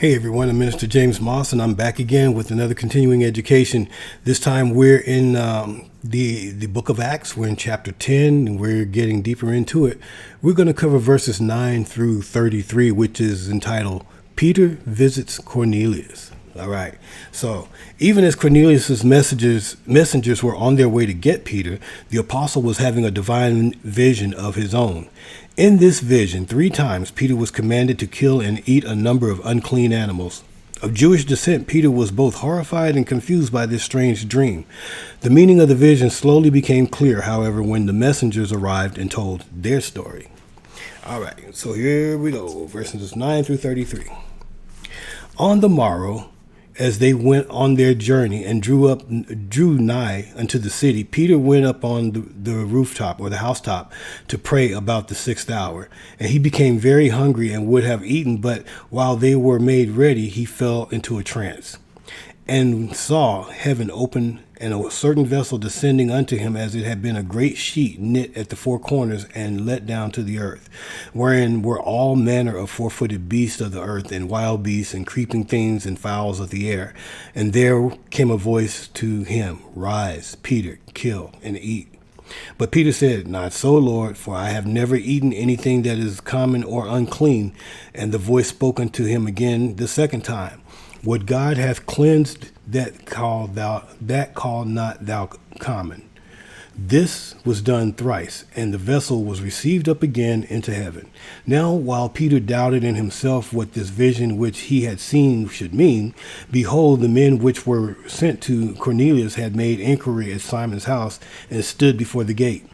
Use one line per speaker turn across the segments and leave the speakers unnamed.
Hey everyone, I'm Minister James Moss, and I'm back again with another continuing education. This time we're in the book of Acts. We're in chapter 10, and we're getting deeper into it. We're going to cover verses 9 through 33, which is entitled, Peter Visits Cornelius. All right, so even as Cornelius' messengers were on their way to get Peter, the apostle was having a divine vision of his own. In this vision, 3 times Peter was commanded to kill and eat a number of unclean animals. Of Jewish descent, Peter was both horrified and confused by this strange dream. The meaning of the vision slowly became clear, however, when the messengers arrived and told their story. All right, so here we go, verses 9 through 33. On the morrow, as they went on their journey and drew nigh unto the city, Peter went up on the rooftop or the housetop to pray about the 6th hour. And he became very hungry and would have eaten, but while they were made ready, he fell into a trance and saw heaven open and a certain vessel descending unto him, as it had been a great sheet knit at the 4 corners and let down to the earth, wherein were all manner of 4-footed beasts of the earth, and wild beasts, and creeping things, and fowls of the air. And there came a voice to him, Rise, Peter, kill and eat. But Peter said, Not so, Lord, for I have never eaten anything that is common or unclean. And the voice spoke unto him again the 2nd time, What God hath cleansed, that call not thou common. This was done thrice, and the vessel was received up again into heaven. Now, while Peter doubted in himself what this vision which he had seen should mean, behold, the men which were sent to Cornelius had made inquiry at Simon's house, and stood before the gate,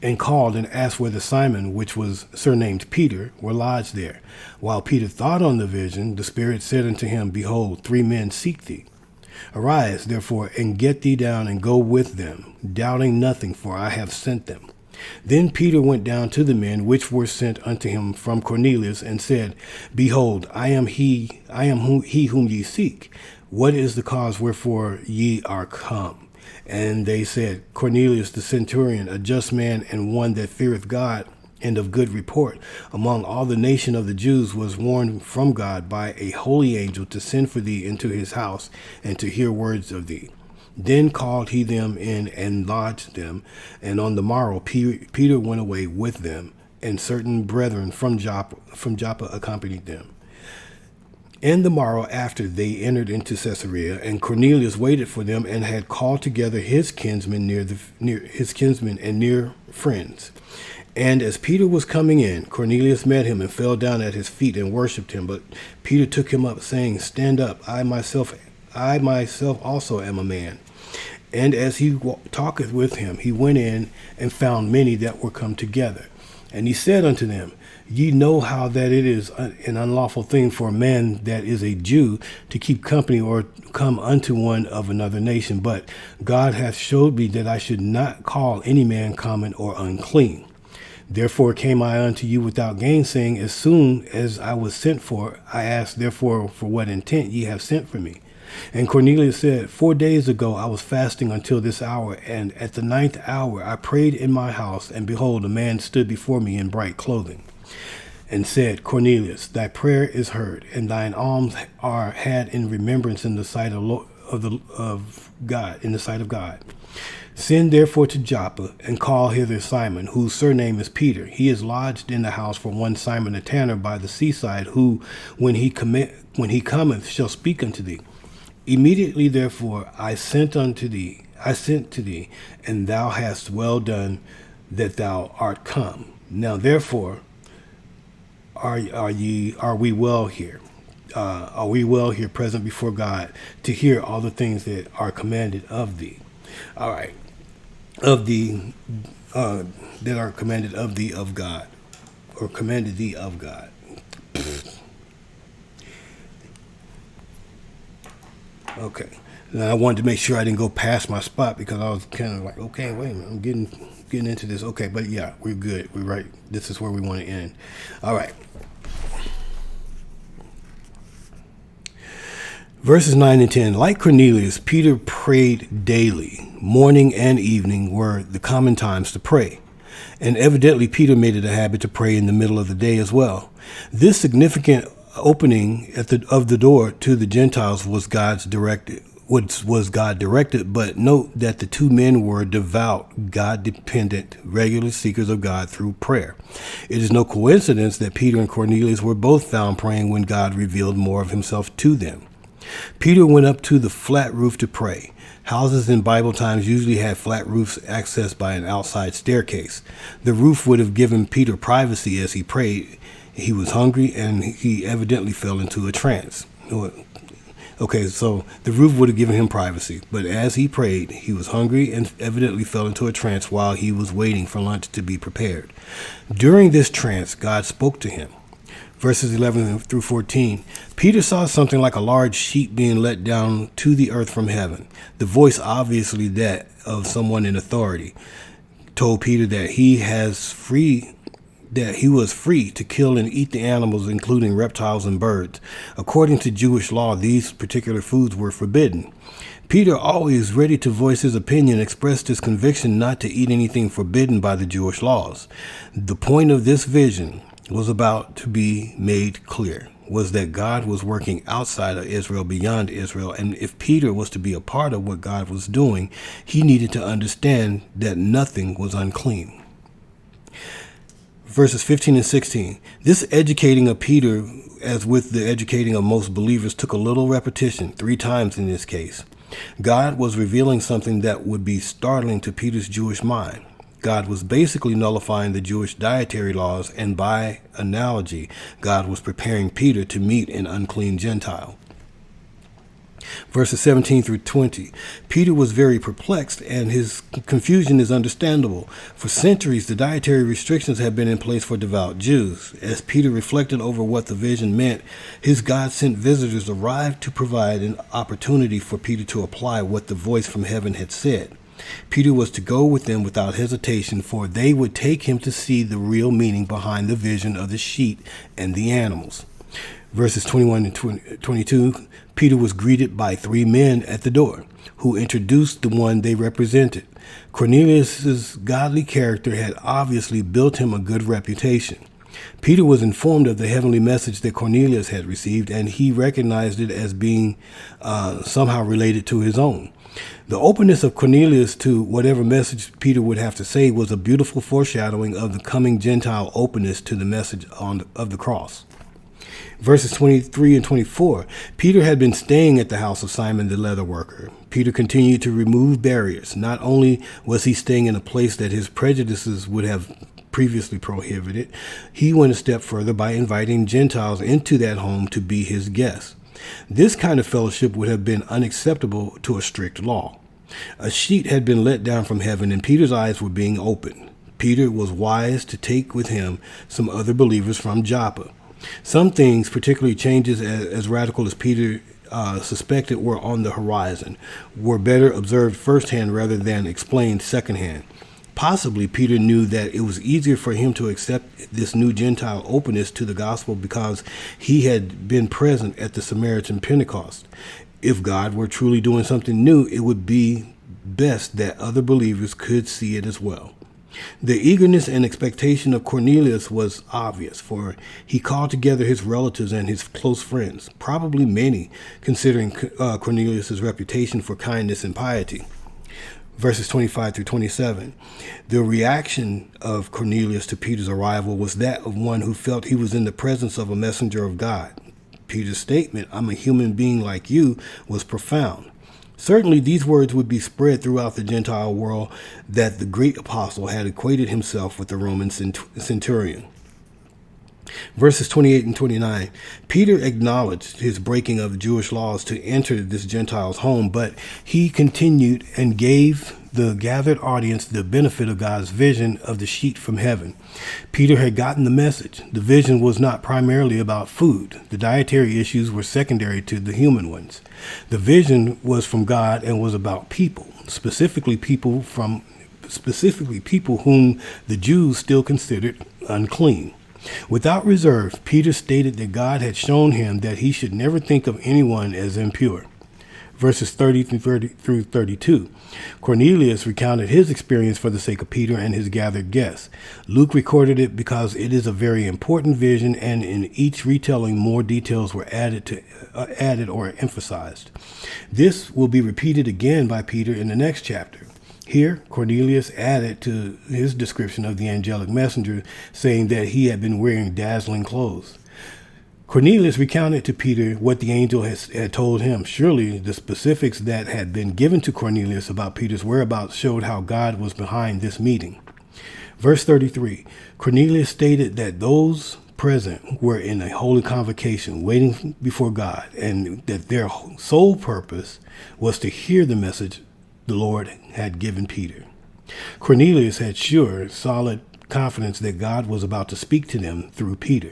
and called and asked whether Simon, which was surnamed Peter, were lodged there. While Peter thought on the vision, the Spirit said unto him, Behold, 3 men seek thee. Arise, therefore, and get thee down, and go with them, doubting nothing, for I have sent them. Then Peter went down to the men which were sent unto him from Cornelius, and said, Behold, I am he whom ye seek. What is the cause wherefore ye are come? And they said, Cornelius the centurion, a just man, and one that feareth God, and of good report among all the nation of the Jews, was warned from God by a holy angel to send for thee into his house, and to hear words of thee. Then called he them in and lodged them. And on the morrow Peter went away with them, and certain brethren from Joppa accompanied them. And the morrow after they entered into Caesarea, and Cornelius waited for them, and had called together his kinsmen and near friends. And as Peter was coming in, Cornelius met him and fell down at his feet and worshipped him. But Peter took him up, saying, Stand up, I myself also am a man. And as he talketh with him, he went in and found many that were come together. And he said unto them, Ye know how that it is an unlawful thing for a man that is a Jew to keep company or come unto one of another nation. But God hath showed me that I should not call any man common or unclean. Therefore came I unto you without gainsaying. As soon as I was sent for, I asked therefore for what intent ye have sent for me. And Cornelius said, 4 days ago I was fasting until this hour, and at the 9th hour I prayed in my house, and behold, a man stood before me in bright clothing, and said, Cornelius, thy prayer is heard, and thine alms are had in remembrance in the sight of God. Send therefore to Joppa, and call hither Simon, whose surname is Peter. He is lodged in the house for one Simon a tanner by the seaside, who, when he cometh, shall speak unto thee. Immediately therefore I sent to thee, and thou hast well done that thou art come. Now therefore are we well here? Are we well here present before God to hear all the things that are commanded of thee? All right. That are commanded of thee of God, or commanded thee of God. Okay. Now I wanted to make sure I didn't go past my spot, because I was kind of like, okay, wait a minute, I'm getting into this. Okay, but yeah, we're good. We're right. This is where we want to end. All right. Verses 9 and 10. Like Cornelius, Peter prayed daily. Morning and evening were the common times to pray. And evidently Peter made it a habit to pray in the middle of the day as well. This significant opening of the door to the Gentiles was God directed, but note that the two men were devout, God-dependent, regular seekers of God through prayer. It is no coincidence that Peter and Cornelius were both found praying when God revealed more of himself to them. Peter went up to the flat roof to pray. Houses in Bible times usually had flat roofs accessed by an outside staircase. The roof would have given Peter privacy as he prayed. He was hungry and he evidently fell into a trance. Okay, so the roof would have given him privacy, but as he prayed, he was hungry and evidently fell into a trance while he was waiting for lunch to be prepared. During this trance, God spoke to him. Verses 11 through 14, Peter saw something like a large sheet being let down to the earth from heaven. The voice, obviously that of someone in authority, told Peter that he was free to kill and eat the animals, including reptiles and birds. According to Jewish law, these particular foods were forbidden. Peter, always ready to voice his opinion, expressed his conviction not to eat anything forbidden by the Jewish laws. The point of this vision was about to be made clear, was that God was working outside of Israel, beyond Israel, and if Peter was to be a part of what God was doing, he needed to understand that nothing was unclean. Verses 15 and 16, this educating of Peter, as with the educating of most believers, took a little repetition, 3 times in this case. God was revealing something that would be startling to Peter's Jewish mind. God was basically nullifying the Jewish dietary laws, and by analogy, God was preparing Peter to meet an unclean Gentile. Verses 17 through 20, Peter was very perplexed, and his confusion is understandable. For centuries, the dietary restrictions had been in place for devout Jews. As Peter reflected over what the vision meant, his God-sent visitors arrived to provide an opportunity for Peter to apply what the voice from heaven had said. Peter was to go with them without hesitation, for they would take him to see the real meaning behind the vision of the sheet and the animals. Verses 21 and 22, Peter was greeted by 3 men at the door, who introduced the one they represented. Cornelius' godly character had obviously built him a good reputation. Peter was informed of the heavenly message that Cornelius had received, and he recognized it as being somehow related to his own. The openness of Cornelius to whatever message Peter would have to say was a beautiful foreshadowing of the coming Gentile openness to the message of the cross. Verses 23 and 24, Peter had been staying at the house of Simon the leather worker. Peter continued to remove barriers. Not only was he staying in a place that his prejudices would have previously prohibited, he went a step further by inviting Gentiles into that home to be his guests. This kind of fellowship would have been unacceptable to a strict law. A sheet had been let down from heaven, and Peter's eyes were being opened. Peter was wise to take with him some other believers from Joppa. Some things, particularly changes as radical as Peter suspected were on the horizon, were better observed firsthand rather than explained secondhand. Possibly Peter knew that it was easier for him to accept this new Gentile openness to the gospel because he had been present at the Samaritan Pentecost. If God were truly doing something new, it would be best that other believers could see it as well. The eagerness and expectation of Cornelius was obvious, for he called together his relatives and his close friends, probably many, considering Cornelius' reputation for kindness and piety. Verses 25 through 27. The reaction of Cornelius to Peter's arrival was that of one who felt he was in the presence of a messenger of God. Peter's statement, "I'm a human being like you," was profound. Certainly these words would be spread throughout the Gentile world that the great apostle had equated himself with the Roman centurion. Verses 28 and 29, Peter acknowledged his breaking of Jewish laws to enter this Gentile's home, but he continued and gave the gathered audience the benefit of God's vision of the sheet from heaven. Peter had gotten the message. The vision was not primarily about food. The dietary issues were secondary to the human ones. The vision was from God and was about people, specifically people whom the Jews still considered unclean. Without reserve, Peter stated that God had shown him that he should never think of anyone as impure. verses 30 through 32. Cornelius recounted his experience for the sake of Peter and his gathered guests. Luke recorded it because it is a very important vision, and in each retelling, more details were added or emphasized. This will be repeated again by Peter in the next chapter. Here, Cornelius added to his description of the angelic messenger, saying that he had been wearing dazzling clothes. Cornelius recounted to Peter what the angel had told him. Surely the specifics that had been given to Cornelius about Peter's whereabouts showed how God was behind this meeting. Verse 33, Cornelius stated that those present were in a holy convocation waiting before God, and that their sole purpose was to hear the message the Lord had given Peter. Cornelius had sure, solid confidence that God was about to speak to them through Peter.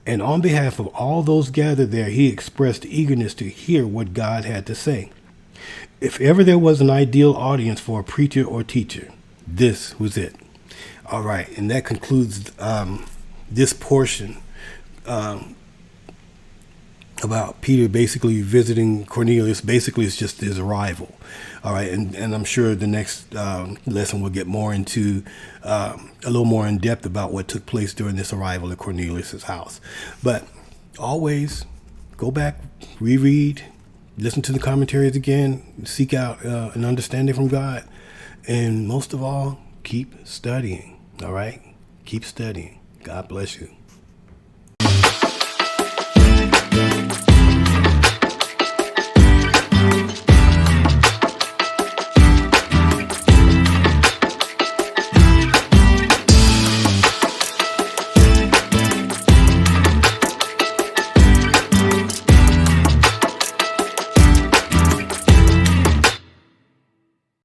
And on behalf of all those gathered there, he expressed eagerness to hear what God had to say. If ever there was an ideal audience for a preacher or teacher, this was it. All right, and that concludes this portion about Peter basically visiting Cornelius. Basically, it's just his arrival. All right, and I'm sure the next lesson will get more into a little more in depth about what took place during this arrival at Cornelius's house. But always go back, reread, listen to the commentaries again, seek out an understanding from God, and most of all, keep studying. All right, keep studying. God bless you.